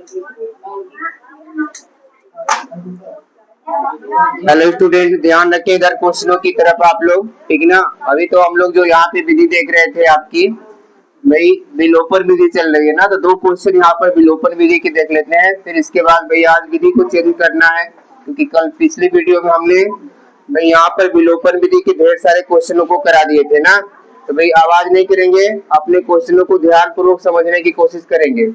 Hello student, ध्यान रखें इधर क्वेश्चनों की तरफ आप लोग, ठीक ना। अभी तो हम लोग जो यहाँ पे विधि देख रहे थे आपकी, भाई विलोपन विधि चल रही है ना, तो दो क्वेश्चन यहाँ पर विलोपन विधि के देख लेते हैं। फिर इसके बाद भाई आज विधि को चेंज करना है, क्योंकि कल पिछली वीडियो में हमने भाई यहाँ पर विलोपन विधि के ढेर सारे क्वेश्चनों को करा दिए थे ना। तो भाई आवाज नहीं करेंगे, अपने क्वेश्चनों को ध्यान पूर्वक समझने की कोशिश करेंगे।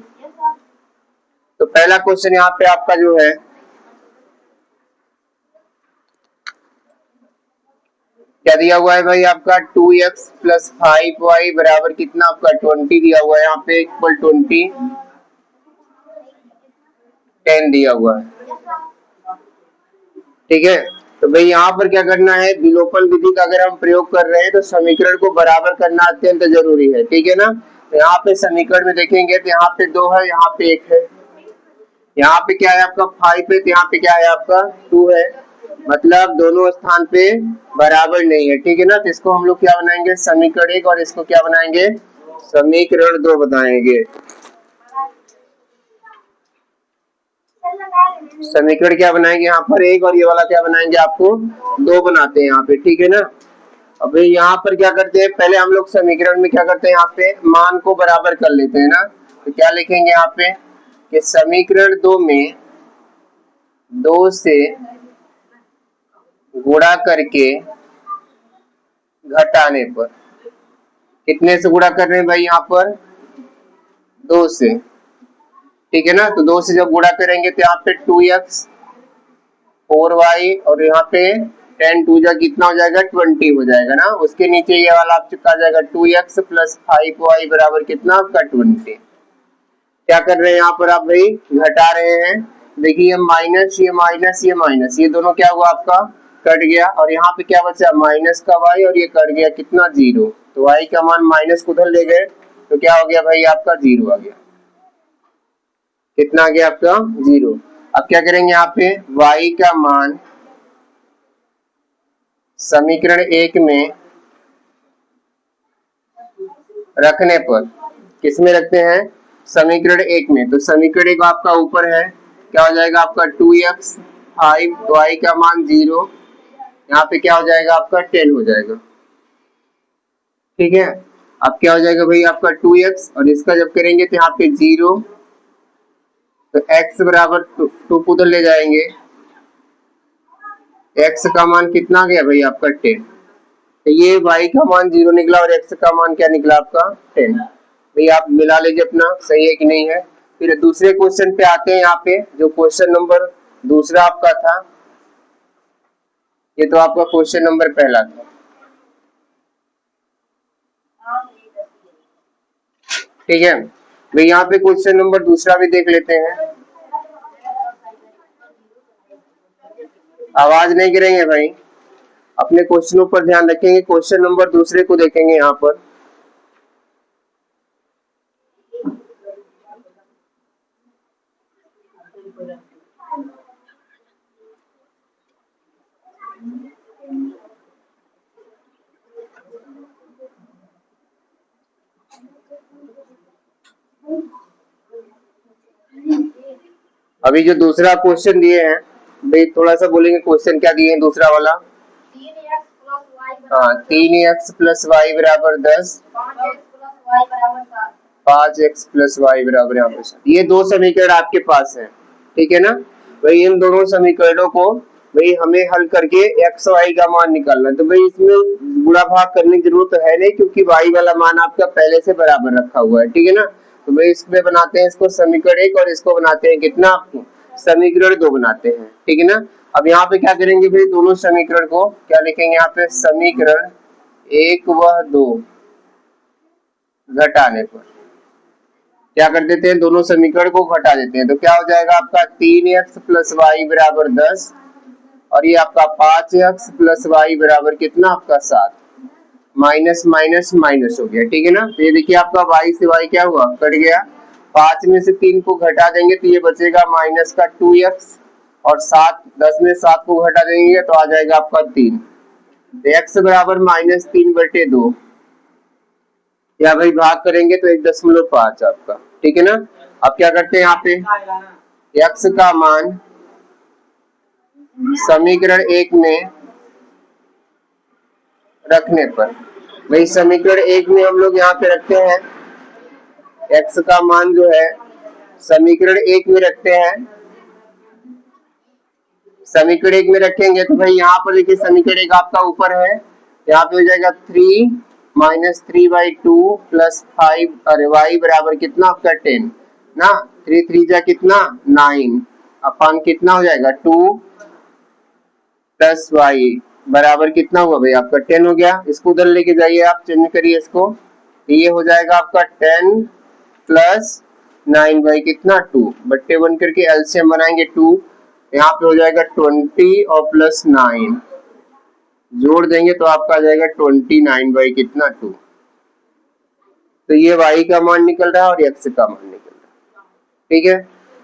तो पहला क्वेश्चन यहाँ पे आपका जो है, क्या दिया हुआ है भाई आपका 2x प्लस 5y बराबर कितना, आपका 20 दिया हुआ है। यहाँ पे इक्वल 20 10 दिया हुआ है, ठीक है। तो भाई यहाँ पर क्या करना है, विलोपन विधि का अगर हम प्रयोग कर रहे हैं तो समीकरण को बराबर करना अत्यंत जरूरी है, ठीक है ना। तो यहाँ पे समीकरण में देखेंगे तो यहाँ पे 2 है, यहाँ पे 1 है, यहाँ पे क्या है आपका 5 है, तो यहाँ पे क्या है आपका 2 है, मतलब दोनों स्थान पे बराबर नहीं है, ठीक है ना। तो इसको हम लोग क्या बनाएंगे, समीकरण 1, और इसको क्या बनाएंगे, समीकरण 2 बनाएंगे। समीकरण क्या बनाएंगे यहाँ पर 1, और ये वाला क्या बनाएंगे, आपको 2 बनाते हैं यहाँ पे, ठीक है ना। अब यहाँ पर क्या करते हैं, पहले हम लोग समीकरण में क्या करते हैं, यहाँ पे मान को बराबर कर लेते हैं ना। तो क्या लिखेंगे यहाँ पे कि समीकरण 2 में 2 से गुणा करके घटाने पर, कितने से गुणा कर रहे हैं भाई यहाँ पर 2 से, ठीक है ना। तो 2 से जब गुणा करेंगे तो यहाँ पे 2x 4y, और यहाँ पे 10 2 जा कितना हो जाएगा 20 हो जाएगा ना। उसके नीचे ये वाला आप चुका जाएगा 2x प्लस 5y बराबर कितना, आपका 20। क्या कर रहे हैं यहाँ पर आप भाई, घटा रहे हैं। देखिए ये माइनस, ये माइनस, ये माइनस, ये दोनों क्या हुआ आपका कट गया, और यहाँ पे क्या बचा माइनस का y, और ये कट गया कितना 0। तो y का मान माइनस को उधर ले गए, तो क्या हो गया भाई आपका 0 आ गया। कितना आ गया आपका 0। अब क्या करेंगे यहाँ पे, y का मान समीकरण 1 में रखने पर, किस में रखते हैं, समीकरण 1 में। तो समीकरण 1 आपका ऊपर है, क्या हो जाएगा आपका 2x 5, तो y का मान 0, यहाँ पे क्या हो जाएगा आपका 10 हो जाएगा, ठीक है। अब क्या हो जाएगा भाई आपका 2x, और इसका जब करेंगे तो यहाँ पे 0, तो x बराबर 2 को उधर ले जाएंगे, x का मान कितना गया भाई आपका 10। तो ये y का मान 0 निकला, और x का मान क्या निकला आपका 10। भाई आप मिला लीजिए अपना, सही है कि नहीं है। फिर दूसरे क्वेश्चन पे आते हैं, यहाँ पे जो क्वेश्चन नंबर दूसरा आपका था, ये तो आपका क्वेश्चन नंबर पहला था, ठीक है भाई। यहाँ पे क्वेश्चन नंबर दूसरा भी देख लेते हैं। आवाज नहीं गिरेंगे भाई, अपने क्वेश्चनों पर ध्यान रखेंगे। क्वेश्चन नंबर दूसरे को देखेंगे यहाँ पर, अभी जो दूसरा क्वेश्चन दिए हैं भाई, थोड़ा सा बोलेंगे क्वेश्चन क्या दिए हैं दूसरा वाला। हाँ, 3x प्लस वाई बराबर 10, 5x प्लस वाई बराबर यहाँ पे। ये दो समीकरण आपके पास है, ठीक है ना। भाई इन दोनों समीकरणों को भाई हमें हल करके x y का मान निकालना है। तो भाई इसमें गुणा भाग करने की जरूरत है नहीं, क्योंकि y वाला मान आपका पहले से बराबर रखा हुआ है, ठीक है ना। तो भाई इसमें बनाते हैं इसको समीकरण 1, और इसको बनाते हैं कितना, आपको समीकरण 2 बनाते हैं, ठीक है ना। अब यहाँ पे क्या करेंगे भाई, दोनों समीकरण को क्या लिखेंगे यहाँ पे, समीकरण 1 व 2 घटाने पर क्या कर देते हैं, दोनों समीकरण को घटा देते हैं। तो क्या हो जाएगा आपका 3x प्लस वाई बराबर 10, और ये आपका 5x प्लस वाई बराबर कितना, आपका 7। माइनस माइनस माइनस हो गया, ठीक है ना। तो ये देखिए आपका y से y क्या हुआ, कट गया। 5 में से 3 को घटा देंगे तो ये बचेगा माइनस का 2x, और 10 में 7 को घटा देंगे तो आ जाएगा आपका 3। तो x बराबर -3/2, या भाई भाग करेंगे तो 1.5 आपका, ठीक है ना। अब क्या करते हैं यहाँ पे, x का मान समीकरण 1 में रखने पर, वही समीकरण 1 में हम लोग यहाँ पे रखते हैं, x का मान जो है समीकरण 1 में रखते हैं। समीकरण 1 में रखेंगे तो भाई यहाँ पर देखिए समीकरण 1 आपका ऊपर है, यहाँ पे हो जाएगा 3 माइनस 3/2 प्लस 5, अरे y बराबर कितना आपका 10 ना, 3 3 जा कितना 9 अपन कितना हो जाएगा 2 प्लस y बराबर कितना हुआ भाई आपका 10 हो गया। इसको उधर लेके जाइए आप, चिन्ह करिए इसको, ये हो जाएगा आपका 10 प्लस 9 बाई कितना 2 बट्टे 1 करके एलसीएम बनाएंगे 2, यहाँ पे हो जाएगा 20 और प्लस 9 जोड़ देंगे तो आपका आ जाएगा 29 बाई कितना 2। तो ये y का मान निकल रहा है और x का मान निकल रहा है। ठीक है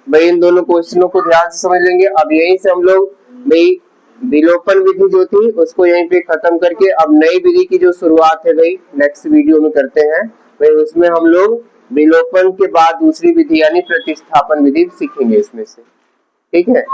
भाई, इन दोनों क्वेश्चनों को ध्यान से समझ लेंगे। अब यहीं से हम लोग भाई विलोपन विधि जो थी उसको यहीं पे खत्म करके अब नई विधि की जो शुरुआत है भाई नेक्स्ट वीडियो में करते हैं भाई, उसमें हम लोग विलोपन के बाद दूसरी विधि यानी प्रतिस्थापन विधि सीखेंगे इसमें से। ठीक है।